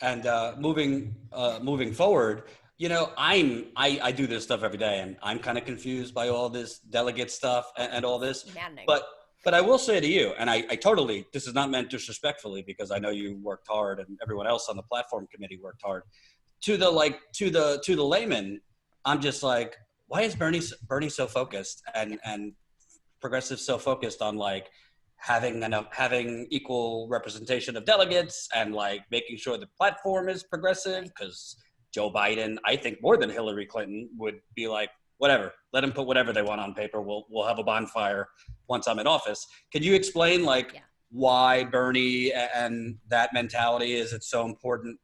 And moving forward, you know, I do this stuff every day, and I'm kind of confused by all this delegate stuff and all this. Maddening. But I will say to you, and I totally, this is not meant disrespectfully, because I know you worked hard and everyone else on the platform committee worked hard. To the layman, I'm just like, why is Bernie so focused and progressives so focused on like having equal representation of delegates and like making sure the platform is progressive? Because Joe Biden, I think more than Hillary Clinton, would be like, whatever, let them put whatever they want on paper. We'll have a bonfire once I'm in office. Can you explain like why Bernie and that mentality, is it so important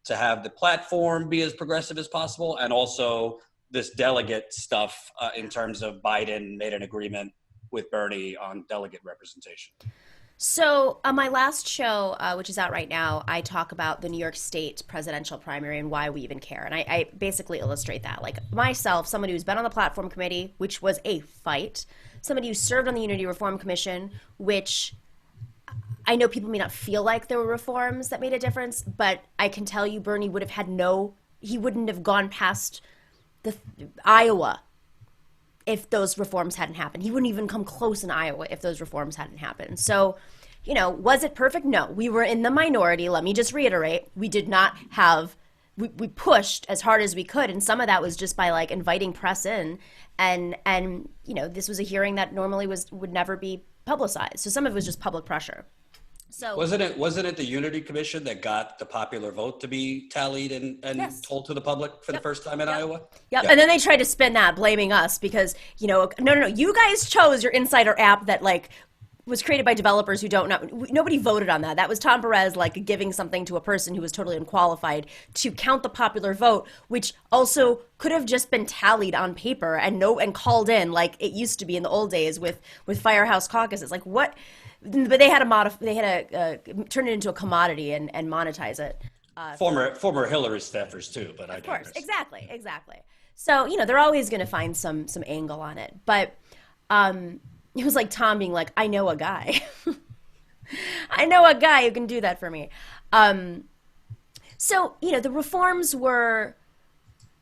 to have the platform be as progressive as possible, and also this delegate stuff in terms of Biden made an agreement with Bernie on delegate representation? So on my last show, which is out right now, I talk about the New York State presidential primary and why we even care. And I basically illustrate that. Like myself, somebody who's been on the platform committee, which was a fight, somebody who served on the Unity Reform Commission, which I know people may not feel like there were reforms that made a difference, but I can tell you Bernie would have had he wouldn't have gone past the Iowa if those reforms hadn't happened. He wouldn't even come close in Iowa if those reforms hadn't happened. So, you know, was it perfect? No. We were in the minority. Let me just reiterate. We did not have, we pushed as hard as we could. And some of that was just by like inviting press in. And you know, this was a hearing that normally would never be publicized. So some of it was just public pressure. So wasn't it the Unity Commission that got the popular vote to be tallied and yes. told to the public for the first time in Iowa? Yep. And then they tried to spin that, blaming us because, you know, no, you guys chose your insider app that like was created by developers who don't know. Nobody voted on that. That was Tom Perez like giving something to a person who was totally unqualified to count the popular vote, which also could have just been tallied on paper and called in like it used to be in the old days with Firehouse caucuses. Like what? But they had to turn it into a commodity and monetize it. Former Hillary staffers too, but I digress. Of course, exactly. So you know they're always going to find some angle on it. But it was like Tom being like, "I know a guy, I know a guy who can do that for me." So you know the reforms were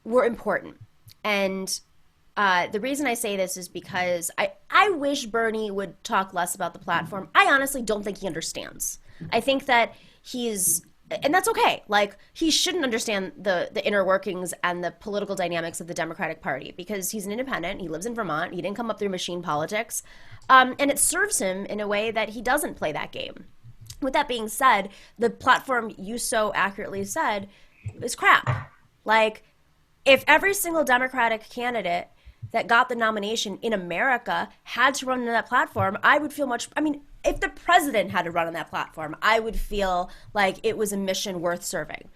important, and the reason I say this is because I wish Bernie would talk less about the platform. I honestly don't think he understands. I think that and that's okay. Like, he shouldn't understand the inner workings and the political dynamics of the Democratic Party because he's an independent. He lives in Vermont. He didn't come up through machine politics. And it serves him in a way that he doesn't play that game. With that being said, the platform you so accurately said is crap. Like, if every single Democratic candidate that got the nomination in America had to run on that platform, I would feel if the president had to run on that platform, I would feel like it was a mission worth serving.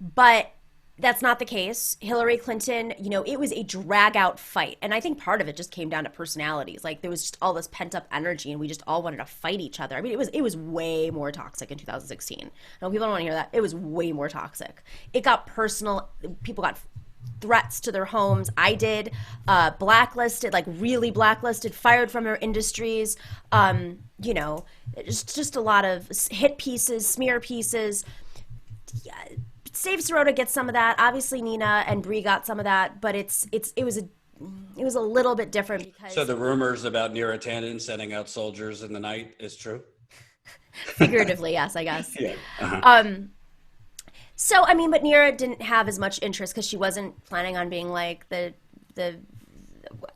But that's not the case. Hillary Clinton, you know, it was a drag-out fight. And I think part of it just came down to personalities. Like, there was just all this pent-up energy, and we just all wanted to fight each other. I mean, it was way more toxic in 2016. I know people don't want to hear that. It was way more toxic. It got personal. People got threats to their homes. I did, blacklisted, like really blacklisted, fired from their industries. You know, just a lot of hit pieces, smear pieces. Save Sirota gets some of that. Obviously, Nina and Bree got some of that, but it was a little bit different because. So the rumors about Neera Tanden sending out soldiers in the night is true? Figuratively, yes, I guess. Yeah. Uh-huh. So, I mean, but Neera didn't have as much interest because she wasn't planning on being like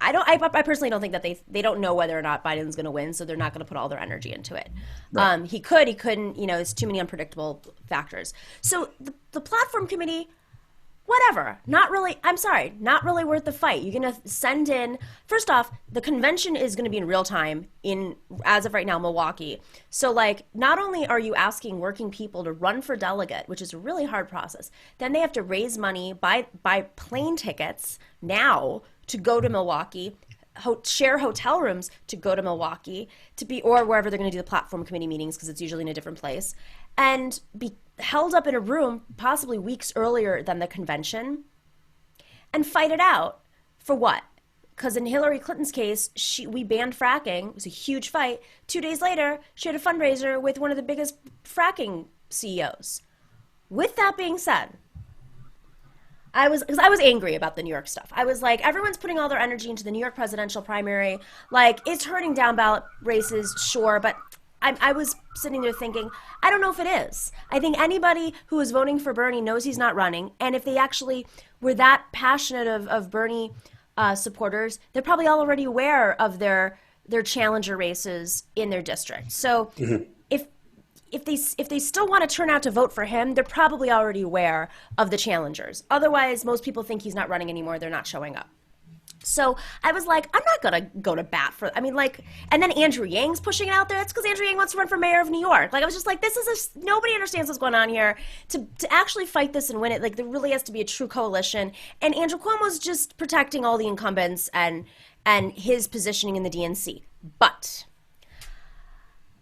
I personally don't think that they don't know whether or not Biden's going to win, so they're not going to put all their energy into it. Right. He couldn't, you know, there's too many unpredictable factors. So the platform committee, whatever, not really worth the fight. You're going to send in, first off, the convention is going to be in real time as of right now, Milwaukee. So like, not only are you asking working people to run for delegate, which is a really hard process, then they have to raise money, buy plane tickets now to go to Milwaukee, share hotel rooms to go to Milwaukee or wherever they're going to do the platform committee meetings, because it's usually in a different place, and be held up in a room possibly weeks earlier than the convention and fight it out. For what? Because in Hillary Clinton's case, we banned fracking. It was a huge fight. 2 days later, she had a fundraiser with one of the biggest fracking CEOs. With that being said, because I was angry about the New York stuff. I was like, everyone's putting all their energy into the New York presidential primary. Like, it's hurting down ballot races, sure, but I was sitting there thinking, I don't know if it is. I think anybody who is voting for Bernie knows he's not running, and if they actually were that passionate of Bernie supporters, they're probably already aware of their challenger races in their district. So if they still want to turn out to vote for him, they're probably already aware of the challengers. Otherwise, most people think he's not running anymore. They're not showing up. So I was like, I'm not going to go to bat for, I mean, like, and then Andrew Yang's pushing it out there. That's because Andrew Yang wants to run for mayor of New York. Like, I was just like, nobody understands what's going on here. To actually fight this and win it, like, there really has to be a true coalition. And Andrew Cuomo's just protecting all the incumbents and his positioning in the DNC. But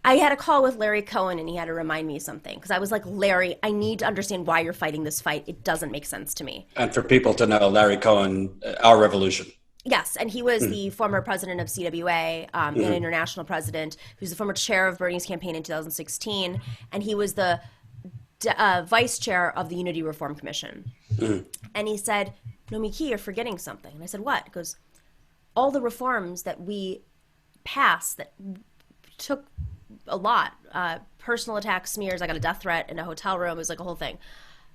I had a call with Larry Cohen, and he had to remind me something. Because I was like, Larry, I need to understand why you're fighting this fight. It doesn't make sense to me. And for people to know, Larry Cohen, Our Revolution. Yes, and he was the former president of CWA, an international president, who's the former chair of Bernie's campaign in 2016, and he was the vice chair of the Unity Reform Commission. And he said, Nomiki, you're forgetting something. And I said, what? He goes, all the reforms that we passed that took a lot, personal attacks, smears, I got a death threat in a hotel room, it was like a whole thing.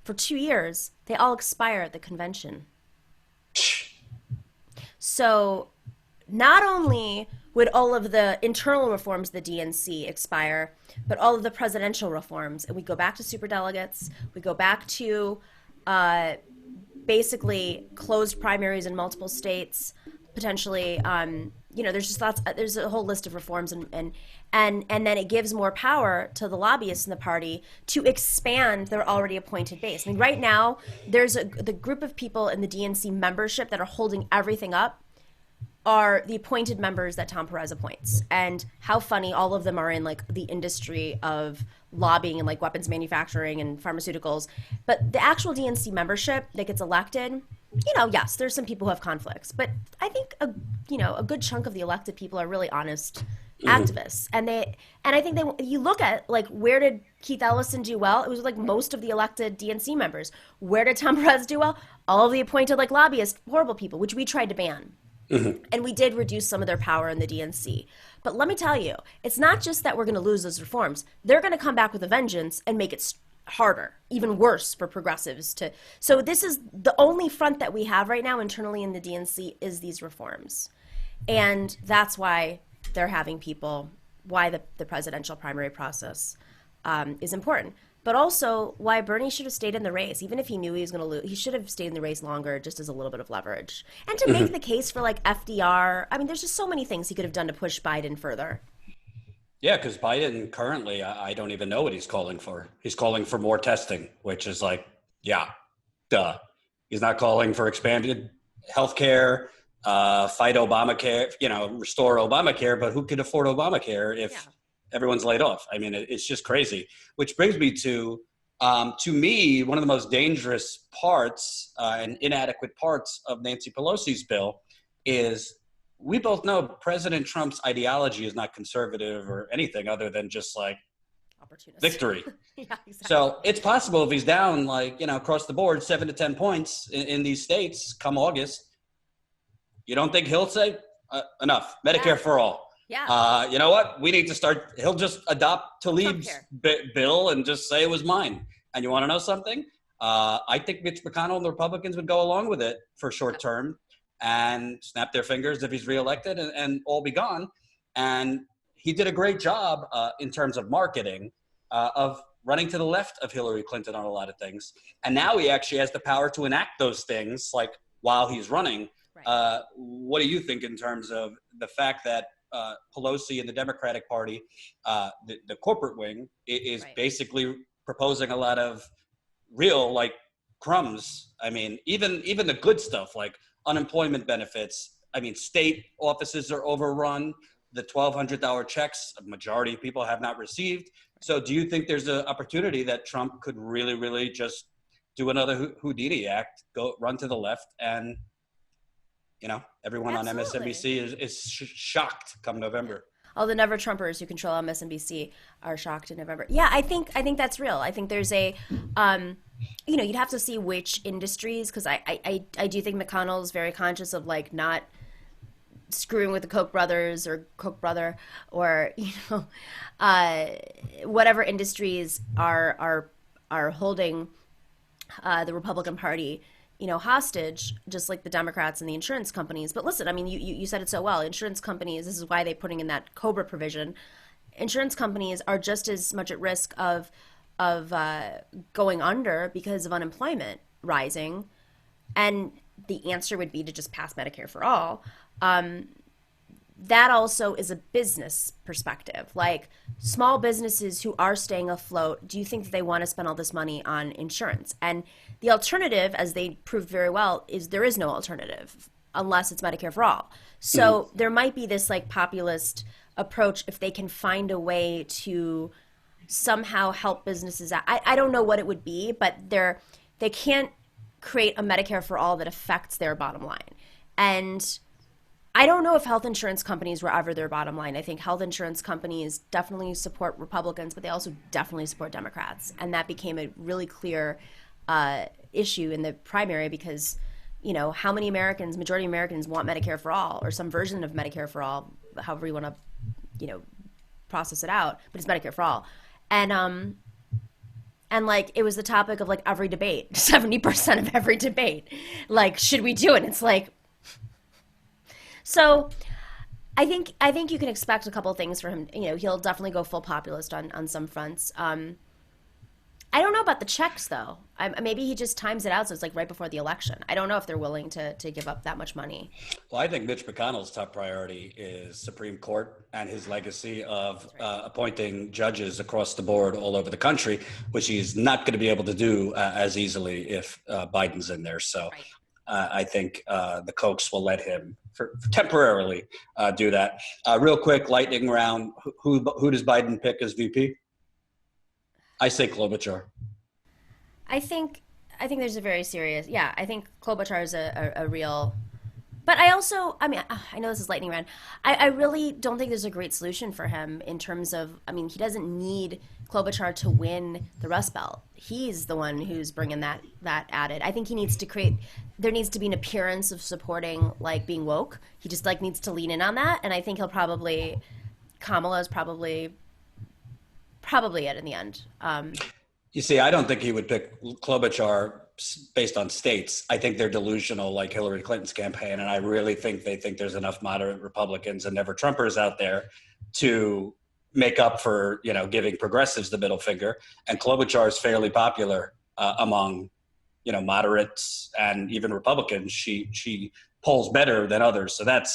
For 2 years, they all expire at the convention. So not only would all of the internal reforms of the DNC expire, but all of the presidential reforms, and we go back to superdelegates, we go back to basically closed primaries in multiple states, potentially, there's just there's a whole list of reforms, and then it gives more power to the lobbyists in the party to expand their already appointed base. I mean, right now, there's the group of people in the DNC membership that are holding everything up are the appointed members that Tom Perez appoints. And how funny, all of them are in like the industry of lobbying and like weapons manufacturing and pharmaceuticals. But the actual DNC membership that gets elected, yes, there's some people who have conflicts, but I think a good chunk of the elected people are really honest activists. And I think you look at like, where did Keith Ellison do well? It was like most of the elected DNC members. Where did Tom Perez do well? All of the appointed like lobbyists, horrible people, which we tried to ban. And we did reduce some of their power in the DNC. But let me tell you, it's not just that we're going to lose those reforms. They're going to come back with a vengeance and make it harder, even worse for progressives to. So this is the only front that we have right now internally in the DNC is these reforms. And that's why they're having why the presidential primary process is important. But also why Bernie should have stayed in the race. Even if he knew he was going to lose, he should have stayed in the race longer just as a little bit of leverage. And to make the case for like FDR, I mean, there's just so many things he could have done to push Biden further. Yeah, because Biden currently, I don't even know what he's calling for. He's calling for more testing, which is like, yeah, duh. He's not calling for expanded healthcare, fight Obamacare, restore Obamacare, but who could afford Obamacare if everyone's laid off? I mean, it's just crazy. Which brings me to me, one of the most dangerous parts and inadequate parts of Nancy Pelosi's bill is we both know President Trump's ideology is not conservative or anything other than just like victory. Yeah, exactly. So it's possible if he's down across the board 7 to 10 points in these states come August, you don't think he'll say enough Medicare for all? Yeah. You know what? We need to start. He'll just adopt Tlaib's bill and just say it was mine. And you want to know something? I think Mitch McConnell and the Republicans would go along with it for short term and snap their fingers if he's reelected and all be gone. And he did a great job in terms of marketing of running to the left of Hillary Clinton on a lot of things. And now he actually has the power to enact those things like while he's running. Right. What do you think in terms of the fact that Pelosi and the Democratic Party, the corporate wing, is basically proposing a lot of real crumbs? I mean, even the good stuff like unemployment benefits. I mean, state offices are overrun. The $1,200 checks, a majority of people have not received. So do you think there's an opportunity that Trump could really, really just do another Houdini act, run to the left, and everyone on MSNBC is shocked come November? All the never Trumpers who control MSNBC are shocked in November. Yeah, I think that's real. I think there's a, you'd have to see which industries, because I do think McConnell's very conscious of like not screwing with the Koch brothers or Koch brother, or whatever industries are holding the Republican Party, hostage, just like the Democrats and the insurance companies. But listen, I mean, you said it so well. Insurance companies, this is why they're putting in that COBRA provision. Insurance companies are just as much at risk of going under because of unemployment rising, and the answer would be to just pass Medicare for all. That also is a business perspective. Like, small businesses who are staying afloat, do you think that they want to spend all this money on insurance? And the alternative, as they proved very well, is there is no alternative unless it's Medicare for all. So there might be this like populist approach if they can find a way to somehow help businesses out. I don't know what it would be, but they can't create a Medicare for all that affects their bottom line. And I don't know if health insurance companies were ever their bottom line. I think health insurance companies definitely support Republicans, but they also definitely support Democrats. And that became a really clear issue in the primary because, how many Americans, majority of Americans want Medicare for all or some version of Medicare for all, however you want to, process it out, but it's Medicare for all. And like, it was the topic of like every debate, 70% of every debate. Like, should we do it? And it's like, so I think you can expect a couple of things for him. He'll definitely go full populist on some fronts. I don't know about the checks though. Maybe he just times it out so it's like right before the election. I don't know if they're willing to give up that much money. Well, I think Mitch McConnell's top priority is Supreme Court and his legacy of appointing judges across the board all over the country, which he's not going to be able to do as easily if Biden's in there. So. Right. I think the Kochs will let him temporarily do that. Real quick, lightning round. Who does Biden pick as VP? I say Klobuchar. I think there's a very serious. Yeah, I think Klobuchar is a real. But I also, I know this is lightning round. I really don't think there's a great solution for him in terms of, he doesn't need Klobuchar to win the Rust Belt. He's the one who's bringing that added. I think he needs to there needs to be an appearance of supporting, like, being woke. He just, like, needs to lean in on that. And I think Kamala's probably it in the end. You see, I don't think he would pick Klobuchar based on states. I think they're delusional, like Hillary Clinton's campaign, and I really think they think there's enough moderate Republicans and never Trumpers out there to make up for, giving progressives the middle finger. And Klobuchar is fairly popular among, moderates and even Republicans. She polls better than others, so that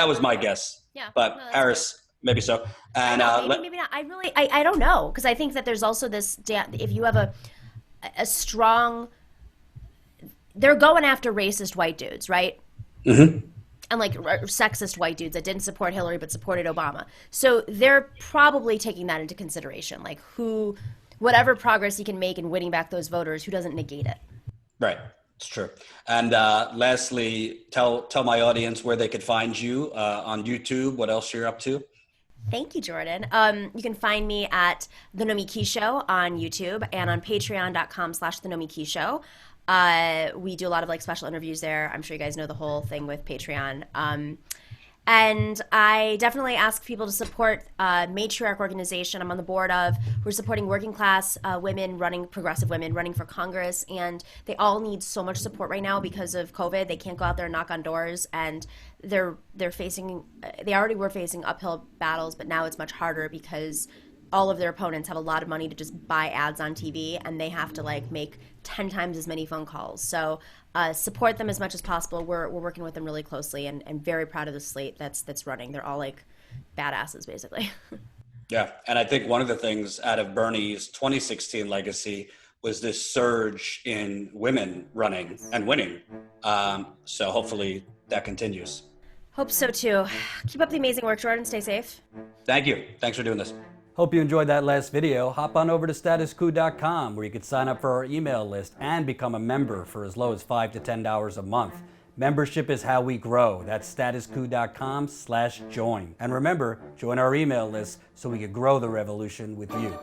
was my guess. Yeah, but no, Harris. Good. Maybe so. And maybe not. I don't know, because I think that there's also this. If you have a strong, they're going after racist white dudes, right? Mm-hmm. And like sexist white dudes that didn't support Hillary but supported Obama. So they're probably taking that into consideration, like whatever progress he can make in winning back those voters, who doesn't negate it. Right. It's true. And lastly, tell my audience where they could find you on YouTube. What else you're up to? Thank you, Jordan. You can find me at The Nomiki Show on YouTube and on patreon.com/The Nomiki Show. We do a lot of like special interviews there. I'm sure you guys know the whole thing with Patreon. And I definitely ask people to support Matriarch organization I'm on the board of. We're supporting working class progressive women running for Congress, and they all need so much support right now because of COVID. They can't go out there and knock on doors, and they already were facing uphill battles, but now it's much harder because all of their opponents have a lot of money to just buy ads on TV, and they have to like make 10 times as many phone calls. So support them as much as possible. We're working with them really closely, and very proud of the slate that's running. They're all like badasses, basically. Yeah, and I think one of the things out of Bernie's 2016 legacy was this surge in women running and winning. So hopefully that continues. Hope so too. Keep up the amazing work, Jordan. Stay safe. Thank you. Thanks for doing this. Hope you enjoyed that last video. Hop on over to statuscoup.com where you can sign up for our email list and become a member for as low as $5 to $10 a month. Membership is how we grow. That's statuscoup.com/join. And remember, join our email list so we can grow the revolution with you.